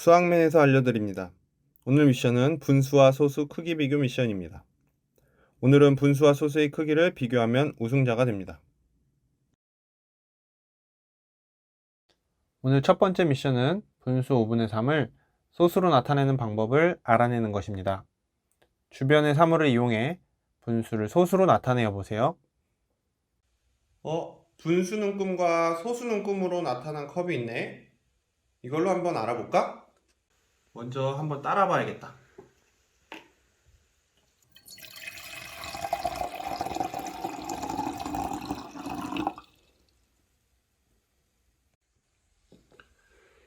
수학맨에서 알려드립니다. 오늘 미션은 분수와 소수 크기 비교 미션입니다. 오늘은 분수와 소수의 크기를 비교하면 우승자가 됩니다. 오늘 첫 번째 미션은 분수 5분의 3을 소수로 나타내는 방법을 알아내는 것입니다. 주변의 사물을 이용해 분수를 소수로 나타내어 보세요. 분수 눈금과 소수 눈금으로 나타난 컵이 있네. 이걸로 한번 알아볼까? 먼저 한번 따라 봐야겠다.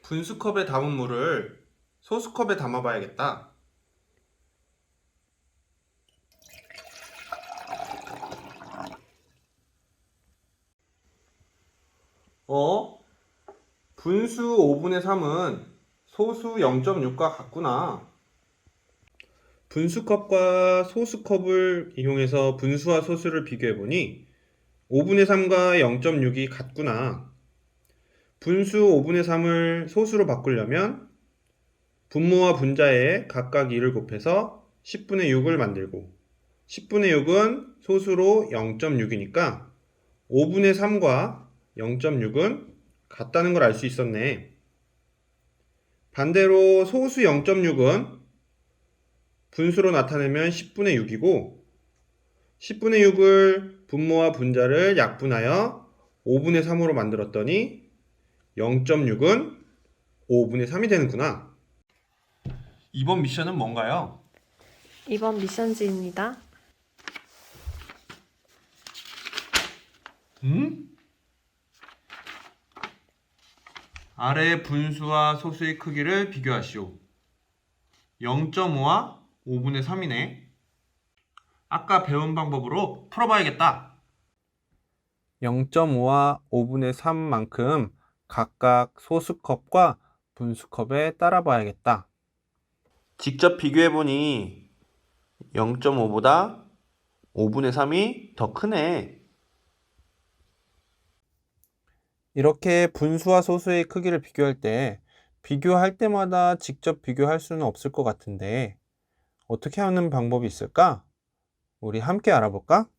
분수컵에 담은 물을 소수컵에 담아봐야겠다. 분수 5분의 3은 소수 0.6과 같구나. 분수컵과 소수컵을 이용해서 분수와 소수를 비교해보니 5분의 3과 0.6이 같구나. 분수 5분의 3을 소수로 바꾸려면 분모와 분자에 각각 2를 곱해서 10분의 6을 만들고 10분의 6은 소수로 0.6이니까 5분의 3과 0.6은 같다는 걸 알 수 있었네. 반대로 소수 0.6은 분수로 나타내면 10분의 6이고 10분의 6을 분모와 분자를 약분하여 5분의 3으로 만들었더니 0.6은 5분의 3이 되는구나. 이번 미션은 뭔가요? 이번 미션지입니다. 아래 분수와 소수의 크기를 비교하시오. 0.5와 5분의 3이네. 아까 배운 방법으로 풀어봐야겠다. 0.5와 5분의 3만큼 각각 소수컵과 분수컵에 따라봐야겠다. 직접 비교해보니 0.5보다 5분의 3이 더 크네. 이렇게 분수와 소수의 크기를 비교할 때마다 직접 비교할 수는 없을 것 같은데 어떻게 하는 방법이 있을까? 우리 함께 알아볼까?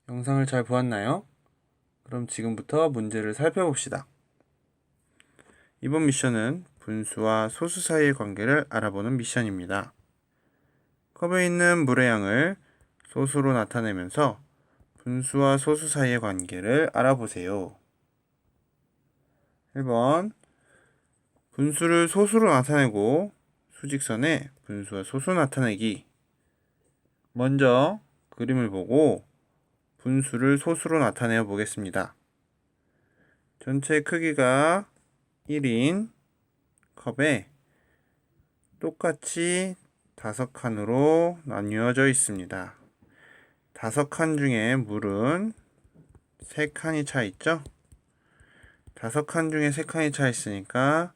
영상을 잘 보았나요? 그럼 지금부터 문제를 살펴봅시다. 이번 미션은 분수와 소수 사이의 관계를 알아보는 미션입니다. 컵에 있는 물의 양을 소수로 나타내면서 분수와 소수 사이의 관계를 알아보세요. 1번 분수를 소수로 나타내고 수직선에 분수와 소수 나타내기. 먼저 그림을 보고 분수를 소수로 나타내어 보겠습니다. 전체 크기가 1인 컵에 똑같이 5칸으로 나뉘어져 있습니다. 5칸 중에 물은 3칸이 차 있죠? 5칸 중에 3칸이 차 있으니까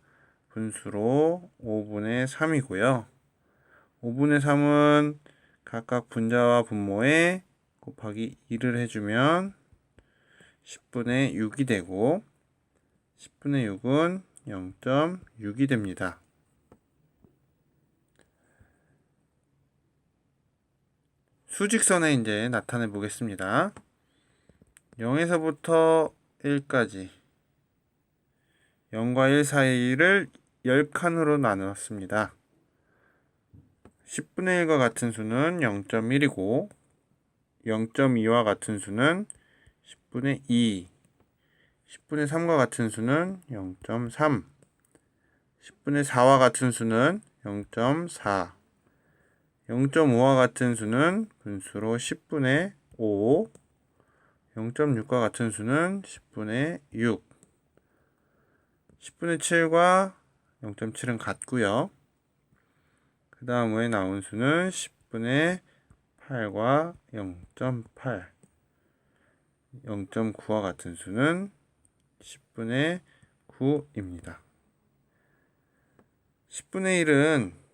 분수로 5분의 3이고요. 5분의 3은 각각 분자와 분모에 곱하기 2를 해주면 10분의 6이 되고 10분의 6은 0.6이 됩니다. 수직선에 이제 나타내 보겠습니다. 0에서부터 1까지 0과 1 사이를 10칸으로 나누었습니다. 10분의 1과 같은 수는 0.1이고 0.2와 같은 수는 10분의 2, 10분의 3과 같은 수는 0.3, 10분의 4와 같은 수는 0.4, 0.5와 같은 수는 분수로 10분의 5, 0.6과 같은 수는 10분의 6, 10분의 7과 0.7은 같고요. 그 다음에 나온 수는 10분의 8과 0.8, 0.9와 같은 수는 10분의 9입니다. 10분의 1은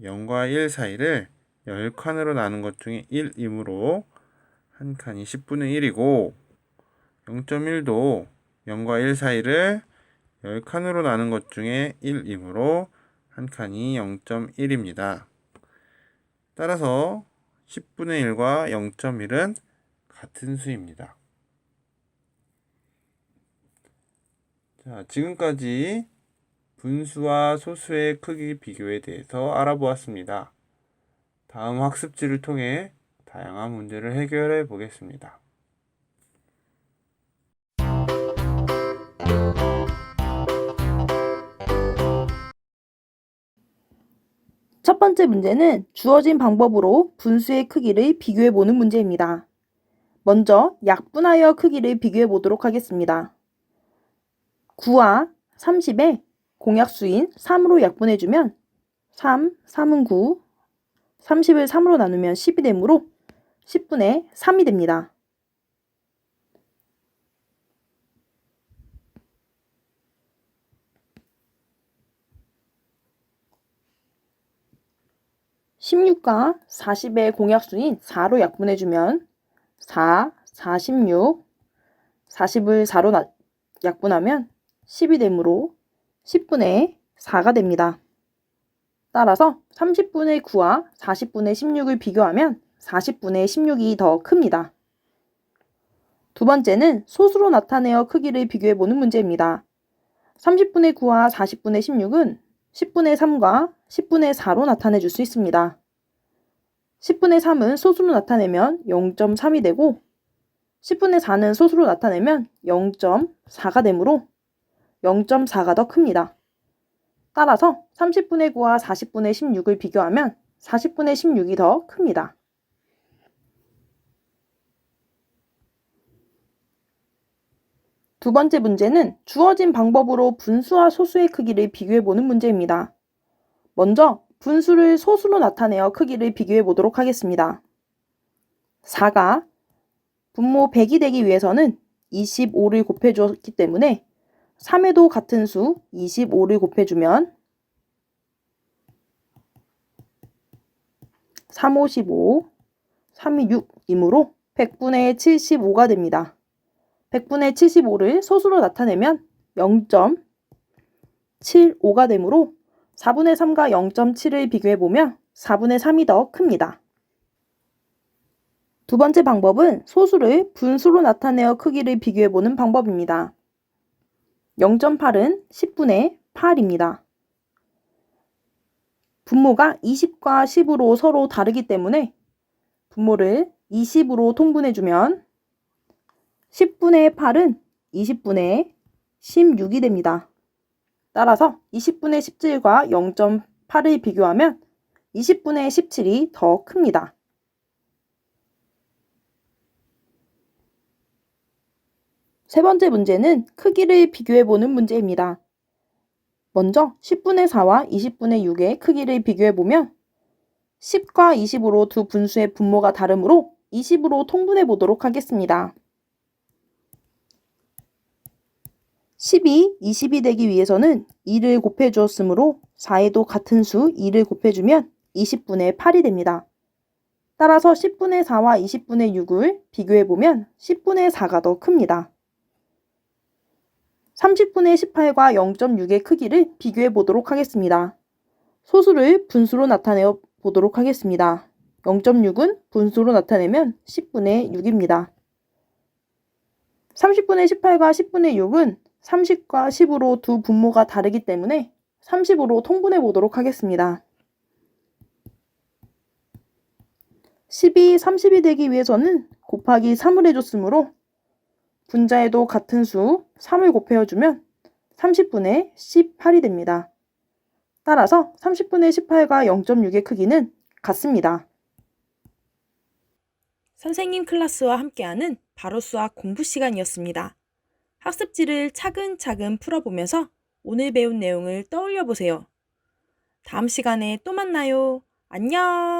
0과 1 사이를 10칸으로 나눈 것 중에 1이므로 한 칸이 10분의 1이고 0.1도 0과 1 사이를 10칸으로 나눈 것 중에 1이므로 한 칸이 0.1입니다. 따라서 10분의 1과 0.1은 같은 수입니다. 자, 지금까지 분수와 소수의 크기 비교에 대해서 알아보았습니다. 다음 학습지를 통해 다양한 문제를 해결해 보겠습니다. 첫 번째 문제는 주어진 방법으로 분수의 크기를 비교해 보는 문제입니다. 먼저 약분하여 크기를 비교해 보도록 하겠습니다. 9와 30에 공약수인 3으로 약분해주면 3, 3은 9, 30을 3으로 나누면 10이 되므로 10분의 3이 됩니다. (16과 40의 공약수인 4로 약분해주면 4, 46, 40을 4로 약분하면 10이 되므로 10분의 4가 됩니다. 따라서 30분의 9와 40분의 16을 비교하면 40분의 16이 더 큽니다. 두 번째는 소수로 나타내어 크기를 비교해보는 문제입니다. 30분의 9와 40분의 16은 10분의 3과 10분의 4로 나타내 줄 수 있습니다. 10분의 3은 소수로 나타내면 0.3이 되고 10분의 4는 소수로 나타내면 0.4가 되므로 0.4가 더 큽니다. 따라서 30분의 9와 40분의 16을 비교하면 40분의 16이 더 큽니다. 두 번째 문제는 주어진 방법으로 분수와 소수의 크기를 비교해보는 문제입니다. 먼저 분수를 소수로 나타내어 크기를 비교해 보도록 하겠습니다. 4가 분모 100이 되기 위해서는 25를 곱해주었기 때문에 3에도 같은 수 25를 곱해주면 3, 55, 3이 6이므로 100분의 75가 됩니다. 100분의 75를 소수로 나타내면 0.75가 되므로 4분의 3과 0.7을 비교해보면 4분의 3이 더 큽니다. 두 번째 방법은 소수를 분수로 나타내어 크기를 비교해보는 방법입니다. 0.8은 10분의 8입니다. 분모가 20과 10으로 서로 다르기 때문에 분모를 20으로 통분해주면 10분의 8은 20분의 16이 됩니다. 따라서 20분의 17과 0.8을 비교하면 20분의 17이 더 큽니다. 세 번째 문제는 크기를 비교해보는 문제입니다. 먼저 10분의 4와 20분의 6의 크기를 비교해보면 10과 20으로 두 분수의 분모가 다르므로 20으로 통분해 보도록 하겠습니다. 10이 20이 되기 위해서는 2를 곱해 주었으므로 4에도 같은 수 2를 곱해주면 20분의 8이 됩니다. 따라서 10분의 4와 20분의 6을 비교해보면 10분의 4가 더 큽니다. 30분의 18과 0.6의 크기를 비교해 보도록 하겠습니다. 소수를 분수로 나타내어 보도록 하겠습니다. 0.6은 분수로 나타내면 10분의 6입니다. 30분의 18과 10분의 6은 30과 10으로 두 분모가 다르기 때문에 30으로 통분해 보도록 하겠습니다. 10이 30이 되기 위해서는 곱하기 3을 해줬으므로 분자에도 같은 수 3을 곱해주면 30분의 18이 됩니다. 따라서 30분의 18과 0.6의 크기는 같습니다. 선생님 클래스와 함께하는 바로 수학 공부 시간이었습니다. 학습지를 차근차근 풀어보면서 오늘 배운 내용을 떠올려 보세요. 다음 시간에 또 만나요. 안녕!